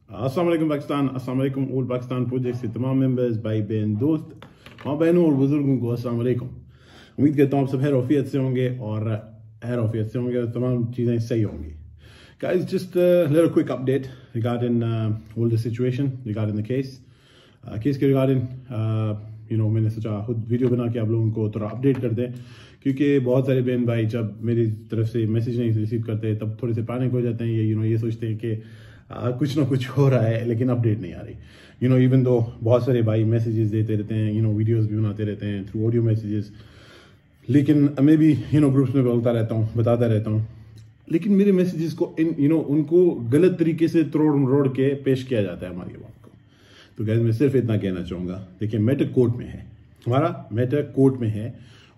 अस्सलाम वालेकुम पाकिस्तान, अस्सलाम वालेकुम ऑल पाकिस्तान प्रोजेक्ट के तमाम मेंबर्स, भाई बहन, दोस्त, माँ बहनों और बुजुर्गों को अस्सलाम वालेकुम। उम्मीद करता हूँ आप सब खैर से होंगे और और तमाम चीज़ें सही होंगी। Guys, just a little quick update regarding all the situation regarding the case. Case के रिगार्डिंग मैंने सोचा खुद वीडियो बना के आप लोगों को थोड़ा अपडेट कर दें, क्योंकि बहुत सारे बहन भाई जब मेरी तरफ से मैसेज नहीं रिसीव करते तब थोड़े से पैनिक हो जाते हैं। ये सोचते हैं कि कुछ ना कुछ हो रहा है लेकिन अपडेट नहीं आ रही। इवन दो बहुत सारे भाई मैसेजेस देते रहते हैं, वीडियोस भी बनाते रहते हैं थ्रू ऑडियो मैसेजेस, लेकिन मैं भी ग्रुप्स में बोलता रहता हूँ, बताता रहता हूँ, लेकिन मेरे मैसेजेस को उनको गलत तरीके से तोड़ के पेश किया जाता है हमारी बात को। तो गैस मैं सिर्फ इतना कहना चाहूँगा, देखिए मैटर कोर्ट में है, हमारा मैटर कोर्ट में है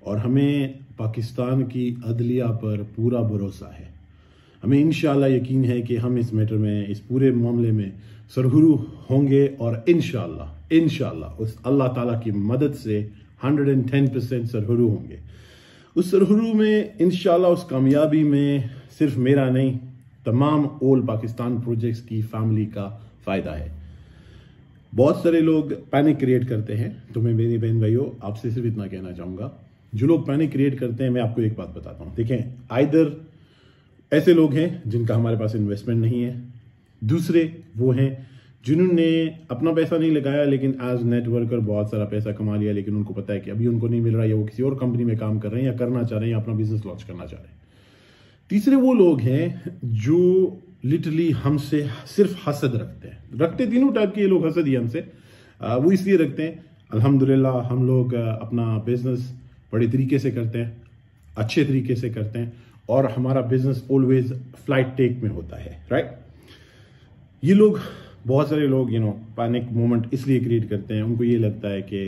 और हमें पाकिस्तान की अदलिया पर पूरा भरोसा है। हमें इंशाल्लाह यकीन है कि हम इस मैटर में, इस पूरे मामले में सरगुरू होंगे और इंशाल्लाह उस अल्लाह ताला की मदद से 110% सरगुरू होंगे। उस सरगुरू में इंशाल्लाह, उस कामयाबी में सिर्फ मेरा नहीं, तमाम ऑल पाकिस्तान प्रोजेक्ट्स की फैमिली का फायदा है। बहुत सारे लोग पैनिक क्रिएट करते हैं, तो मैं मेरे बहन भाइयों आपसे सिर्फ इतना कहना चाहूंगा, जो लोग पैनिक क्रिएट करते हैं, मैं आपको एक बात बताता हूं। देखें, आइदर ऐसे लोग हैं जिनका हमारे पास इन्वेस्टमेंट नहीं है, दूसरे वो हैं जिन्होंने अपना पैसा नहीं लगाया लेकिन एज नेटवर्कर बहुत सारा पैसा कमा लिया, लेकिन उनको पता है कि अभी उनको नहीं मिल रहा, या वो किसी और कंपनी में काम कर रहे हैं या करना चाह रहे हैं या अपना बिजनेस लॉन्च करना चाह रहे हैं। तीसरे वो लोग हैं जो लिटरली हमसे सिर्फ हसद रखते तीनों टाइप के ये लोग हसद ही हमसे वो इसलिए रखते हैं, अल्हम्दुलिल्लाह हम लोग अपना बिजनेस बड़े तरीके से करते हैं, अच्छे तरीके से करते हैं और हमारा बिजनेस ऑलवेज फ्लाइट टेक में होता है, राइट। ये लोग, बहुत सारे लोग पैनिक मोमेंट इसलिए क्रिएट करते हैं, उनको ये लगता है कि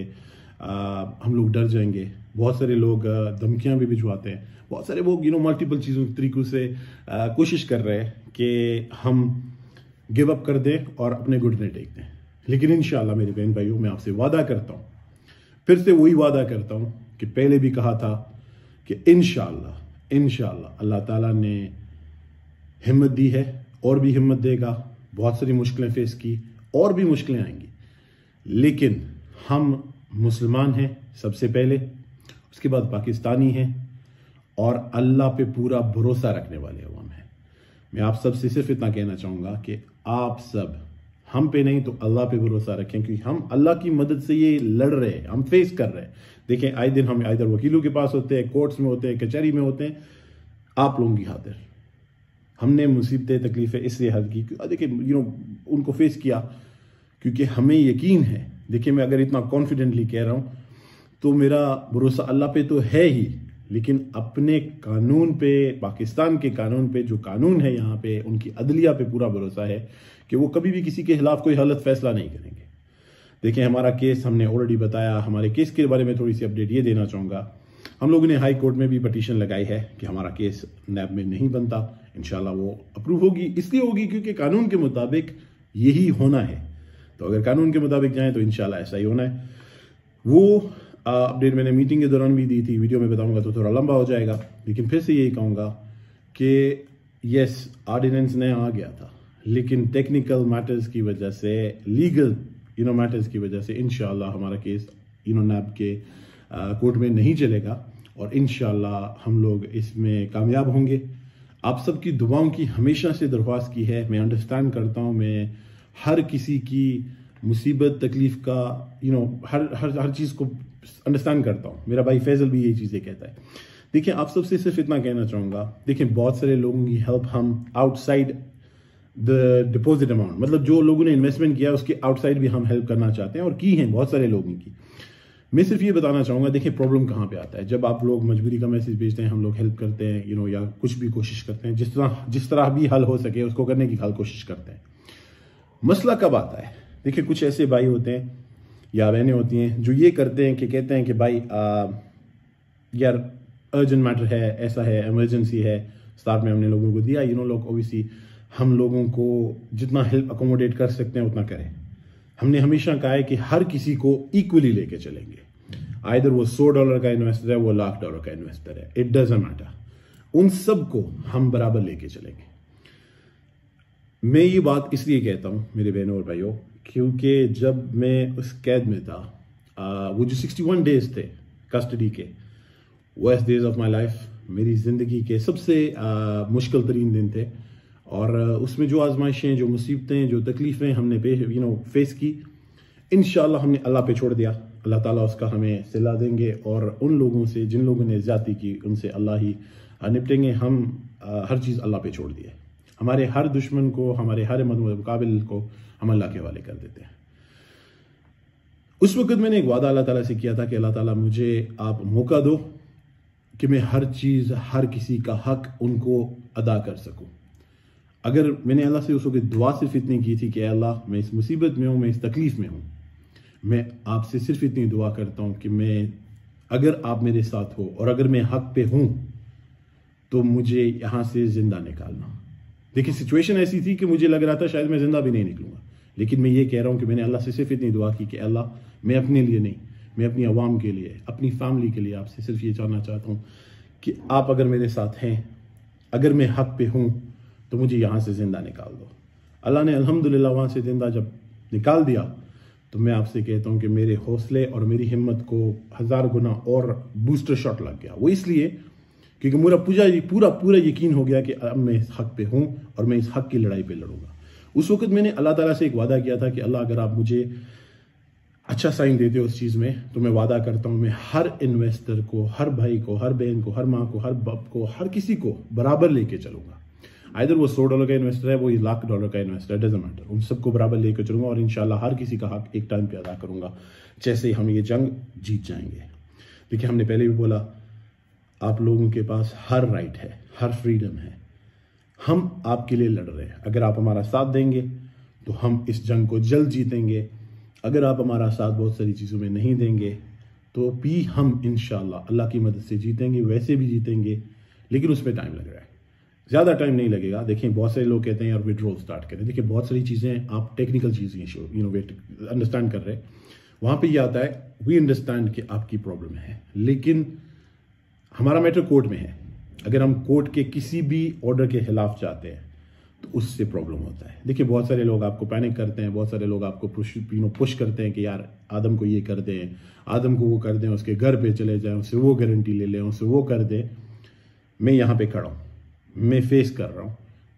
हम लोग डर जाएंगे। बहुत सारे लोग धमकियां भी भिजवाते हैं, बहुत सारे लोग मल्टीपल चीज़ों तरीकों से कोशिश कर रहे हैं कि हम गिव अप कर दें और अपने घुटने टेक दें। लेकिन इंशाल्लाह मेरे बहन भाइयों, मैं आपसे वादा करता हूँ, फिर से वही वादा करता हूँ कि पहले भी कहा था कि इंशाल्लाह अल्लाह ताला ने हिम्मत दी है और भी हिम्मत देगा। बहुत सारी मुश्किलें फेस की और भी मुश्किलें आएंगी, लेकिन हम मुसलमान हैं सबसे पहले, उसके बाद पाकिस्तानी हैं और अल्लाह पे पूरा भरोसा रखने वाले अवाम हैं। मैं आप सब से सिर्फ इतना कहना चाहूँगा कि आप सब हम पे नहीं तो अल्लाह पे भरोसा रखें, क्योंकि हम अल्लाह की मदद से ये लड़ रहे हैं, हम फेस कर रहे हैं। देखें, आए दिन हम इधर वकीलों के पास होते हैं, कोर्ट्स में होते हैं, कचहरी में होते हैं, आप लोगों की खातिर हमने मुसीबतें तकलीफें इसलिए हल की। देखिए उनको फेस किया क्योंकि हमें यकीन है। देखिए, मैं अगर इतना कॉन्फिडेंटली कह रहा हूँ तो मेरा भरोसा अल्लाह पे तो है ही, लेकिन अपने कानून पे, पाकिस्तान के कानून पे, जो कानून है यहाँ पे, उनकी अदलिया पे पूरा भरोसा है कि वो कभी भी किसी के खिलाफ कोई गलत फैसला नहीं करेंगे। देखिए, हमारा केस हमने ऑलरेडी बताया। हमारे केस के बारे में थोड़ी सी अपडेट ये देना चाहूँगा, हम लोगों ने हाई कोर्ट में भी पटिशन लगाई है कि हमारा केस नैब में नहीं बनता। इंशाल्लाह वो अप्रूव होगी, इसलिए होगी क्योंकि कानून के मुताबिक यही होना है। तो अगर कानून के मुताबिक जाएं तो इंशाल्लाह ऐसा ही होना है। वो अपडेट मैंने मीटिंग के दौरान भी दी थी, वीडियो में बताऊंगा तो थोड़ा लंबा हो जाएगा, लेकिन फिर से यही कहूँगा कि यस, ऑर्डिनेंस नया आ गया था, लेकिन टेक्निकल मैटर्स की वजह से, लीगल मैटर्स की वजह से इंशाल्लाह हमारा केस नैब के कोर्ट में नहीं चलेगा और इंशाल्लाह हम लोग इसमें कामयाब होंगे। आप सबकी दुआओं की हमेशा से दरख्वास्त की है। मैं अंडरस्टैंड करता हूँ, मैं हर किसी की मुसीबत तकलीफ का हर चीज़ को अंडरस्टैंड करता हूँ। मेरा भाई फैजल भी यही चीज़ें कहता है। देखिए, आप सबसे सिर्फ इतना कहना चाहूँगा, देखिए बहुत सारे लोगों की हेल्प हम आउटसाइड द डिपॉजिट अमाउंट, मतलब जो लोगों ने इन्वेस्टमेंट किया उसके आउटसाइड भी हम हेल्प करना चाहते हैं और की हैं बहुत सारे लोगों की। मैं सिर्फ ये बताना चाहूँगा, देखिए प्रॉब्लम कहाँ पे आता है। जब आप लोग मजबूरी का मैसेज भेजते हैं, हम लोग हेल्प करते हैं या कुछ भी कोशिश करते हैं, जिस तरह भी हल हो सके उसको करने की कोशिश करते हैं। मसला कब आता है? देखिए, कुछ ऐसे भाई होते हैं या बहनें होती हैं जो ये करते हैं कि कहते हैं कि भाई यार अर्जेंट मैटर है, ऐसा है, इमरजेंसी है, स्टार्ट में हमने लोगों को दिया। लोग ऑब्वियसली हम लोगों को जितना हेल्प अकोमोडेट कर सकते हैं उतना करें। हमने हमेशा कहा है कि हर किसी को इक्वली लेके चलेंगे, आइदर वो $100 का इन्वेस्टर है, वो $1,00,000 का इन्वेस्टर है, इट डजंट मैटर, उन सबको हम बराबर लेके चलेंगे। मैं ये बात इसलिए कहता हूँ मेरे बहनों और भाइयों, क्योंकि जब मैं उस कैद में था, वो जो 61 डेज थे कस्टडी के, worst days of my life, मेरी ज़िंदगी के सबसे मुश्किल तरीन दिन थे। और उसमें जो आजमाइशें, जो मुसीबतें, जो तकलीफ़ें हमने फेस की, इंशाअल्लाह हमने अल्लाह पे छोड़ दिया। अल्लाह ताला उसका हमें सिला देंगे, और उन लोगों से जिन लोगों ने ज़्यादती की उनसे अल्लाह ही निपटेंगे। हम हर चीज़ अल्लाह पे छोड़ दिए। हमारे हर दुश्मन को, हमारे हर मुकाबिल को हम अल्लाह के हवाले कर देते हैं। उस वक्त मैंने एक वादा अल्लाह ताला से किया था कि अल्लाह ताला मुझे आप मौका दो कि मैं हर चीज़, हर किसी का हक उनको अदा कर सकूं। अगर मैंने अल्लाह से उस वक्त दुआ सिर्फ इतनी की थी कि अल्लाह मैं इस मुसीबत में हूँ, मैं इस तकलीफ़ में हूँ, मैं आपसे सिर्फ इतनी दुआ करता हूँ कि मैं, अगर आप मेरे साथ हो और अगर मैं हक पे हूँ तो मुझे यहाँ से ज़िंदा निकालना। देखिए सिचुएशन ऐसी थी कि मुझे लग रहा था शायद मैं ज़िंदा भी नहीं निकलूँगा, लेकिन मैं ये कह रहा हूँ कि मैंने अल्लाह से सिर्फ इतनी दुआ की कि अल्लाह, मैं अपने लिए नहीं, मैं अपनी आवाम के लिए, अपनी फैमिली के लिए आपसे सिर्फ ये जानना चाहता हूँ कि आप अगर मेरे साथ हैं, अगर मैं हक पे हूँ तो मुझे यहाँ से ज़िंदा निकाल दो। अल्लाह ने अल्हम्दुलिल्लाह वहाँ से ज़िंदा जब निकाल दिया, तो मैं आपसे कहता हूँ कि मेरे हौसले और मेरी हिम्मत को 1000 गुना और बूस्टर शॉट लग गया। वो इसलिए क्योंकि मेरा पूरा यकीन हो गया कि अब मैं इस हक पे हूँ और मैं इस हक की लड़ाई पे लड़ूंगा। उस वक्त मैंने अल्लाह ताला से एक वादा किया था कि अल्लाह, अगर आप मुझे अच्छा साइन देते हो उस चीज़ में, तो मैं वादा करता हूँ मैं हर इन्वेस्टर को, हर भाई को, हर बहन को, हर माँ को, हर बाप को, हर किसी को बराबर लेके चलूंगा। आइदर वो $100 का इन्वेस्टर है, वो $1,00,000 का इन्वेस्टर है, डजंट मैटर, उन सबको बराबर लेकर चलूंगा और इंशाल्लाह हर किसी का हक एक टाइम पे अदा करूंगा, जैसे ही हम ये जंग जीत जाएंगे। देखिए हमने पहले भी बोला, आप लोगों के पास हर राइट है, हर फ्रीडम है। हम आपके लिए लड़ रहे हैं। अगर आप हमारा साथ देंगे तो हम इस जंग को जल्द जीतेंगे। अगर आप हमारा साथ बहुत सारी चीज़ों में नहीं देंगे तो भी हम इंशाल्लाह अल्लाह की मदद से जीतेंगे, वैसे भी जीतेंगे, लेकिन उसमें टाइम लग रहा है। ज़्यादा टाइम नहीं लगेगा। देखिए बहुत सारे लोग कहते हैं यार विड्रॉल स्टार्ट करें। देखिए बहुत सारी चीज़ें आप टेक्निकल चीज़ें वेट अंडरस्टैंड कर रहे हैं, वहाँ पे ये आता है वी अंडरस्टैंड कि आपकी प्रॉब्लम है, लेकिन हमारा मैटर कोर्ट में है। अगर हम कोर्ट के किसी भी ऑर्डर के खिलाफ जाते हैं तो उससे प्रॉब्लम होता है। देखिए बहुत सारे लोग आपको पैनिक करते हैं, बहुत सारे लोग आपको पुश करते हैं कि यार आदम को ये कर दें, आदम को वो कर दें, उसके घर पे चले जाएं, उससे वो गारंटी ले लें, उससे वो कर दें। मैं यहाँ पे खड़ा हूँ, मैं फेस कर रहा हूँ,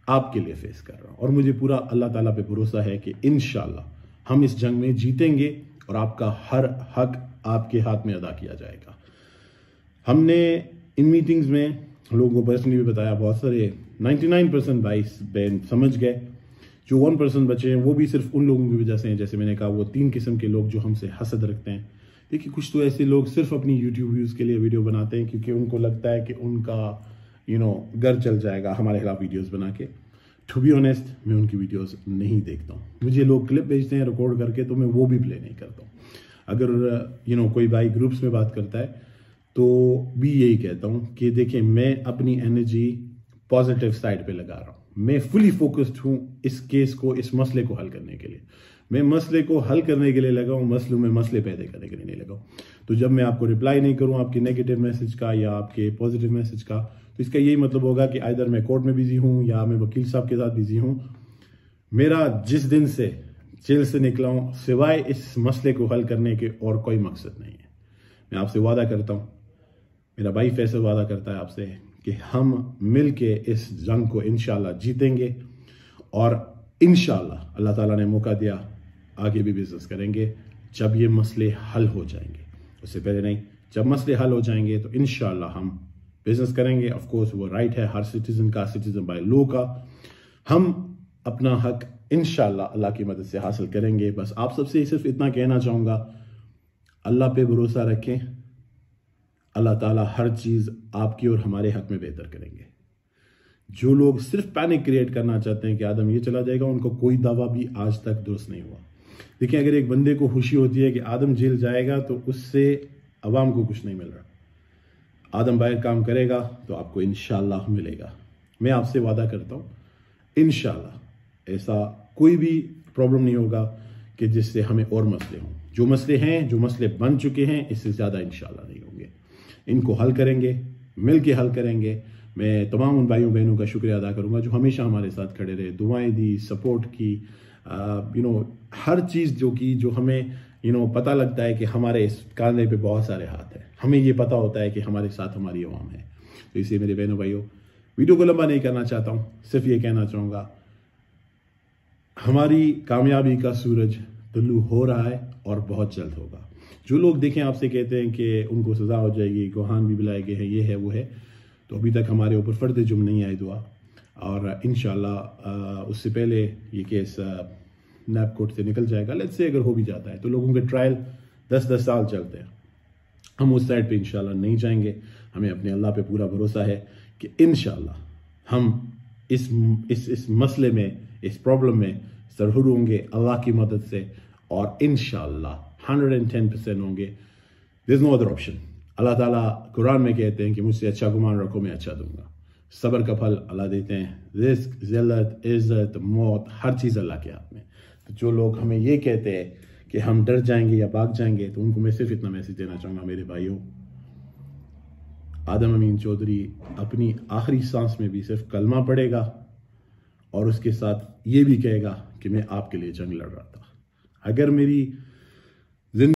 आपके लिए फेस कर रहा हूँ, और मुझे पूरा अल्लाह ताला पे भरोसा है कि इंशाल्लाह हम इस जंग में जीतेंगे और आपका हर हक आपके हाथ में अदा किया जाएगा। हमने इन मीटिंग्स में लोगों को पर्सनली भी बताया, बहुत सारे 99% भाई बहन समझ गए। जो 1% बचे हैं वो भी सिर्फ उन लोगों की वजह से हैं, जैसे मैंने कहा वो 3 किस्म के लोग जो हमसे हसद रखते हैं। देखिए कुछ तो ऐसे लोग सिर्फ अपनी यूट्यूब व्यूज़ के लिए वीडियो बनाते हैं क्योंकि उनको लगता है कि उनका घर चल जाएगा हमारे खिलाफ वीडियोस बना के। टू बी ऑनेस्ट, मैं उनकी वीडियोस नहीं देखता हूँ। मुझे लोग क्लिप भेजते हैं रिकॉर्ड करके, तो मैं वो भी प्ले नहीं करता हूँ। अगर कोई भाई ग्रुप्स में बात करता है तो भी यही कहता हूँ कि देखिए मैं अपनी एनर्जी पॉजिटिव साइड पे लगा रहा हूँ। मैं फुली फोकस्ड हूँ इस केस को, इस मसले को हल करने के लिए। मैं मसले को हल करने के लिए लगा हूँ, मसलों में मसले पैदा करने के लिए नहीं लगा हूँ। तो जब मैं आपको रिप्लाई नहीं करूँ आपके नेगेटिव मैसेज का या आपके पॉजिटिव मैसेज का, तो इसका यही मतलब होगा कि आइदर मैं कोर्ट में बिजी हूँ या मैं वकील साहब के साथ बिजी हूँ। मेरा जिस दिन से जेल से निकला हूँ, सिवाय इस मसले को हल करने के और कोई मकसद नहीं है। मैं आपसे वादा करता हूँ, मेरा भाई फैसल वादा करता है आपसे कि हम मिल के इस जंग को इंशाल्लाह जीतेंगे, और इंशाल्लाह अल्लाह ताला ने मौका दिया, आगे भी बिजनेस करेंगे जब ये मसले हल हो जाएंगे। उससे पहले नहीं, जब मसले हल हो जाएंगे तो इंशाल्लाह हम बिजनेस करेंगे। ऑफ कोर्स वो राइट है हर सिटीजन का, सिटीजन बाय लॉ का। हम अपना हक इंशाल्लाह अल्लाह की मदद से हासिल करेंगे। बस आप सबसे सिर्फ इतना कहना चाहूँगा, अल्लाह पे भरोसा रखें। अल्लाह ताला हर चीज़ आपकी और हमारे हक में बेहतर करेंगे। जो लोग सिर्फ पैनिक क्रिएट करना चाहते हैं कि आदम ये चला जाएगा, उनको कोई दावा भी आज तक दुरुस्त नहीं हुआ। देखिए अगर एक बंदे को खुशी होती है कि आदम जेल जाएगा तो उससे अवाम को कुछ नहीं मिल रहा। आदम बाहर काम करेगा तो आपको इंशाल्लाह मिलेगा। मैं आपसे वादा करता हूँ इंशाल्लाह ऐसा कोई भी प्रॉब्लम नहीं होगा कि जिससे हमें और मसले हों। जो मसले हैं, जो मसले बन चुके हैं, इससे ज़्यादा इंशाल्लाह नहीं होंगे। इनको हल करेंगे, मिल के हल करेंगे। मैं तमाम उन भाइयों बहनों का शुक्रिया अदा करूंगा जो हमेशा हमारे साथ खड़े रहे, दुआएं दी, सपोर्ट की, हर चीज़ जो हमें पता लगता है कि हमारे इस कांधे पे बहुत सारे हाथ हैं, हमें ये पता होता है कि हमारे साथ हमारी अवाम है। तो इसलिए मेरे बहनों भाइयों, वीडियो को लंबा नहीं करना चाहता हूँ, सिर्फ ये कहना चाहूँगा हमारी कामयाबी का सूरज तुल्लू हो रहा है और बहुत जल्द होगा। जो लोग देखें आपसे कहते हैं कि उनको सज़ा हो जाएगी, गुहान भी बुलाए गए हैं, ये है वो है, तो अभी तक हमारे ऊपर फ़र्द जुर्म नहीं आई दुआ, और इंशाल्लाह उससे पहले ये केस नैब कोर्ट से निकल जाएगा। लेट्स से अगर हो भी जाता है तो लोगों के ट्रायल 10-10 साल चलते हैं, हम उस साइड पे इंशाल्लाह नहीं जाएंगे। हमें अपने अल्लाह पे पूरा भरोसा है कि इंशाल्लाह हम इस मसले में, इस प्रॉब्लम में ज़रूर होंगे अल्लाह की मदद से, और इंशाल्लाह 110% होंगे। There is no other option. अल्लाह ताला कुरान में कहते हैं कि मुझसे अच्छा गुमान रखो, मैं अच्छा दूंगा। सब्र का फल अल्लाह देते हैं। रिस्क, जिल्लत, इज्जत, मौत, हर चीज़ अल्लाह के हाथ में। तो जो लोग हमें ये कहते हैं कि हम डर जाएंगे या भाग जाएंगे, तो उनको मैं सिर्फ इतना मैसेज देना चाहूँगा, मेरे भाइयों, आदम अमीन चौधरी अपनी आखिरी सांस में भी सिर्फ कलमा पढ़ेगा और उसके साथ ये भी कहेगा कि मैं आपके लिए जंग लड़ रहा था। अगर मेरी